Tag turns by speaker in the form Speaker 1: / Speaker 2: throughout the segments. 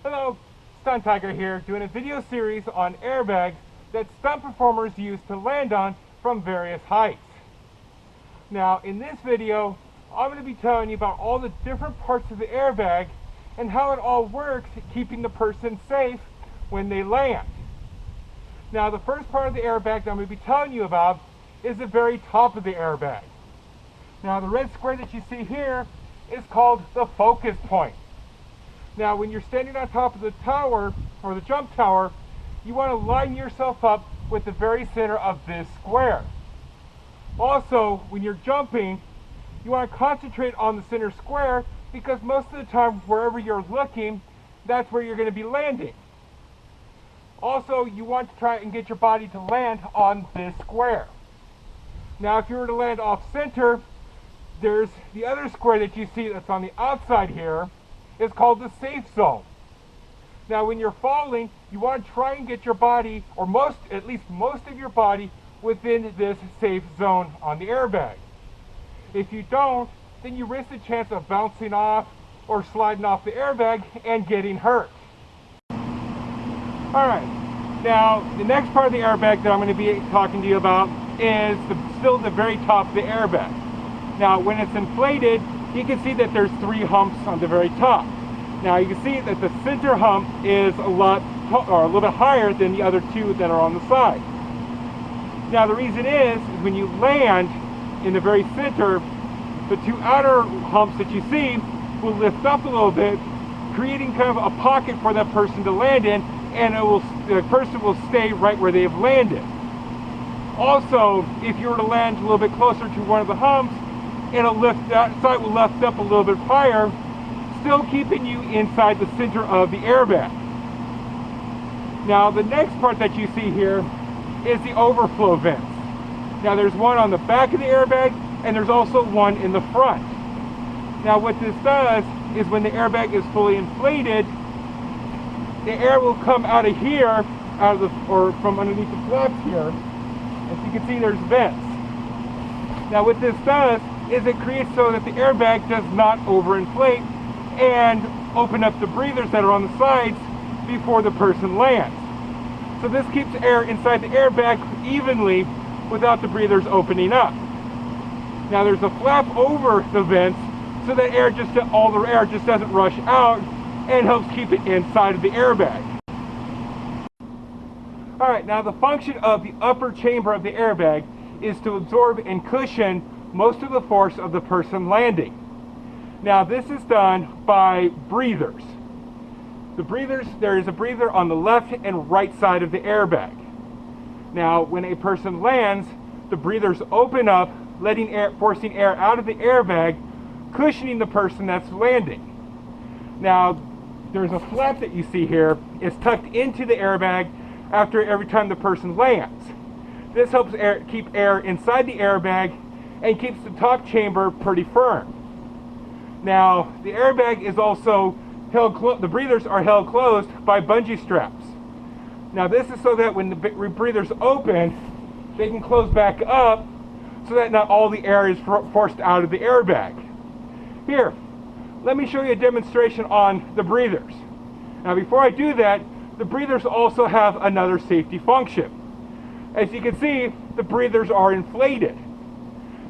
Speaker 1: Hello, Stunt Tiger here, doing a video series on airbags that stunt performers use to land on from various heights. Now, in this video, I'm going to be telling you about all the different parts of the airbag and how it all works, keeping the person safe when they land. Now, the first part of the airbag that I'm going to be telling you about is the very top of the airbag. Now, the red square that you see here is called the focus point. Now, when you're standing on top of the tower, or the jump tower, you want to line yourself up with the very center of this square. Also, when you're jumping, you want to concentrate on the center square because most of the time, wherever you're looking, that's where you're going to be landing. Also, you want to try and get your body to land on this square. Now, if you were to land off center, there's the other square that you see that's on the outside here. It's called the safe zone. Now, when you're falling, you want to try and get your body, or at least most of your body, within this safe zone on the airbag. If you don't, then you risk the chance of bouncing off or sliding off the airbag and getting hurt. Alright, now the next part of the airbag that I'm going to be talking to you about is still the very top of the airbag. Now, when it's inflated, you can see that there's 3 humps on the very top. Now, you can see that the center hump is a little bit higher than the other 2 that are on the side. Now, the reason is when you land in the very center, the 2 outer humps that you see will lift up a little bit, creating kind of a pocket for that person to land in, and the person will stay right where they've landed. Also, if you were to land a little bit closer to one of the humps, that side will lift up a little bit higher, still keeping you inside the center of the airbag. Now, the next part that you see here is the overflow vents. Now, there's one on the back of the airbag, and there's also one in the front. Now, what this does is when the airbag is fully inflated, the air will come out of here, or from underneath the flaps here. As you can see, there's vents. Now, what this does is it creates so that the airbag does not overinflate and open up the breathers that are on the sides before the person lands. So this keeps air inside the airbag evenly without the breathers opening up. Now, there's a flap over the vents so that all the air just doesn't rush out and helps keep it inside of the airbag. Alright, now the function of the upper chamber of the airbag is to absorb and cushion most of the force of the person landing. Now, this is done by breathers. There is a breather on the left and right side of the airbag. Now, when a person lands, the breathers open up, forcing air out of the airbag, cushioning the person that's landing. Now, there's a flap that you see here. It's tucked into the airbag after every time the person lands. This helps keep air inside the airbag and keeps the top chamber pretty firm. Now, the airbag is also the breathers are held closed by bungee straps. Now, this is so that when the breathers open, they can close back up so that not all the air is forced out of the airbag. Here, let me show you a demonstration on the breathers. Now, before I do that, the breathers also have another safety function. As you can see, the breathers are inflated,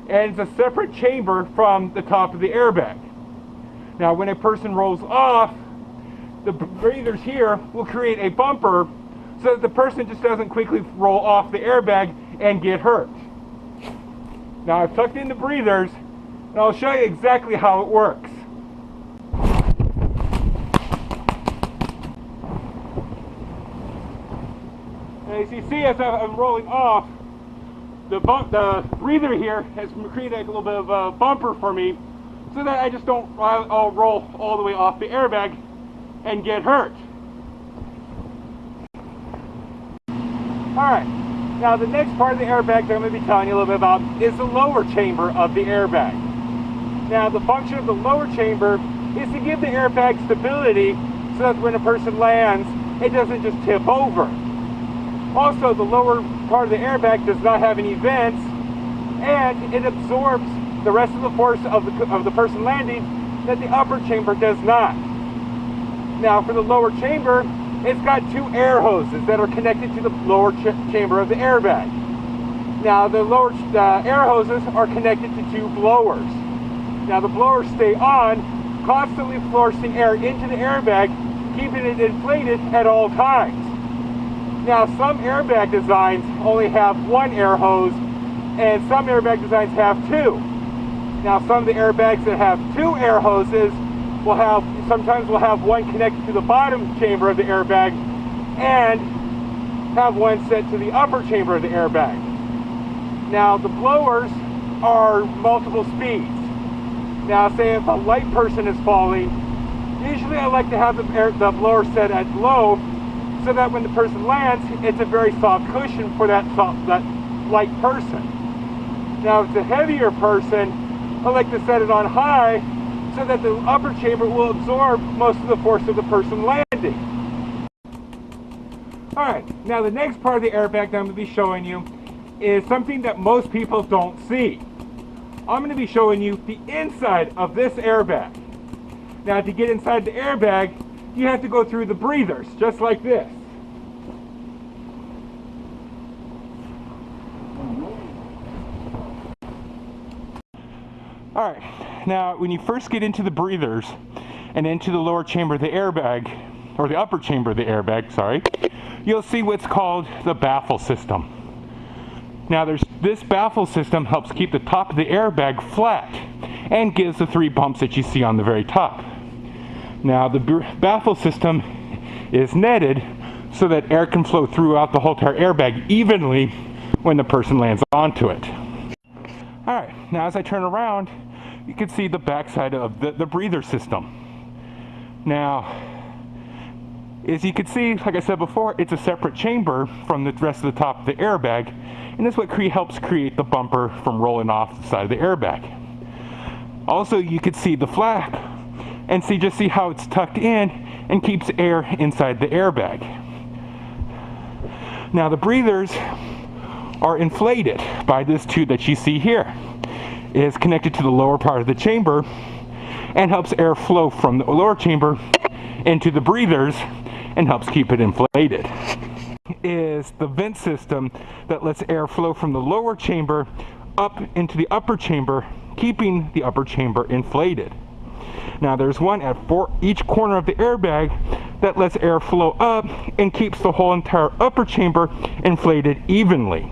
Speaker 1: and it's a separate chamber from the top of the airbag. Now, when a person rolls off, the breathers here will create a bumper so that the person just doesn't quickly roll off the airbag and get hurt. Now, I've tucked in the breathers, and I'll show you exactly how it works. As you see, as I'm rolling off, the breather here has created a little bit of a bumper for me so that I just don't roll all the way off the airbag and get hurt. Alright, now the next part of the airbag that I'm going to be telling you a little bit about is the lower chamber of the airbag. Now, the function of the lower chamber is to give the airbag stability so that when a person lands, it doesn't just tip over. Also, the lower part of the airbag does not have any vents, and it absorbs the rest of the force of the person landing that the upper chamber does not. Now for the lower chamber, it's got two air hoses that are connected to the lower chamber of the airbag. Now the air hoses are connected to two blowers. Now the blowers stay on, constantly forcing air into the airbag, keeping it inflated at all times. Now some airbag designs only have one air hose, and some airbag designs have two. Now some of the airbags that have two air hoses sometimes will have one connected to the bottom chamber of the airbag and have one set to the upper chamber of the airbag. Now the blowers are multiple speeds. Now say if a light person is falling, usually I like to have the blower set at low so that when the person lands, it's a very soft cushion for that light person. Now if it's a heavier person, I like to set it on high so that the upper chamber will absorb most of the force of the person landing. Alright, now the next part of the airbag that I'm going to be showing you is something that most people don't see. I'm going to be showing you the inside of this airbag. Now to get inside the airbag, you have to go through the breathers, just like this. Alright, now when you first get into the breathers and into the lower chamber of the airbag, or the upper chamber of the airbag, sorry, you'll see what's called the baffle system. Now this baffle system helps keep the top of the airbag flat and gives the three bumps that you see on the very top. Now the baffle system is netted so that air can flow throughout the whole entire airbag evenly when the person lands onto it. Alright, now as I turn around, you can see the backside of the breather system. Now, as you can see, like I said before, it's a separate chamber from the rest of the top of the airbag, and that's what helps create the bumper from rolling off the side of the airbag. Also, you can see the flap and see how it's tucked in and keeps air inside the airbag. Now the breathers are inflated by this tube that you see here. It is connected to the lower part of the chamber and helps air flow from the lower chamber into the breathers and helps keep it inflated. Is the vent system that lets air flow from the lower chamber up into the upper chamber, keeping the upper chamber inflated. Now there's one at each corner of the airbag that lets air flow up and keeps the whole entire upper chamber inflated evenly.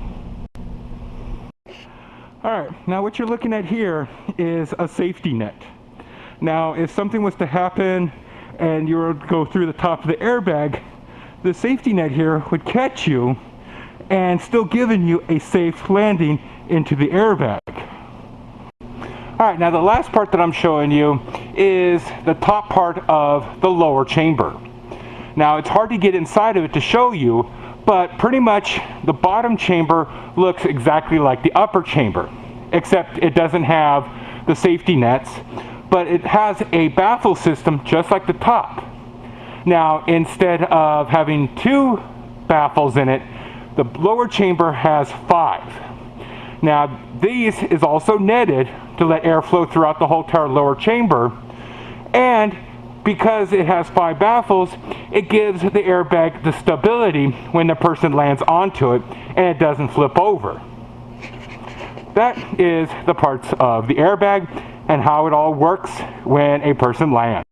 Speaker 1: Alright, now what you're looking at here is a safety net. Now if something was to happen and you were to go through the top of the airbag, the safety net here would catch you and still giving you a safe landing into the airbag. Alright, now the last part that I'm showing you is the top part of the lower chamber. Now it's hard to get inside of it to show you, but pretty much the bottom chamber looks exactly like the upper chamber, except it doesn't have the safety nets, but it has a baffle system just like the top. Now instead of having two baffles in it, the lower chamber has 5. Now these is also netted to let air flow throughout the whole entire lower chamber, and because it has 5 baffles, it gives the airbag the stability when the person lands onto it and it doesn't flip over. That is the parts of the airbag and how it all works when a person lands.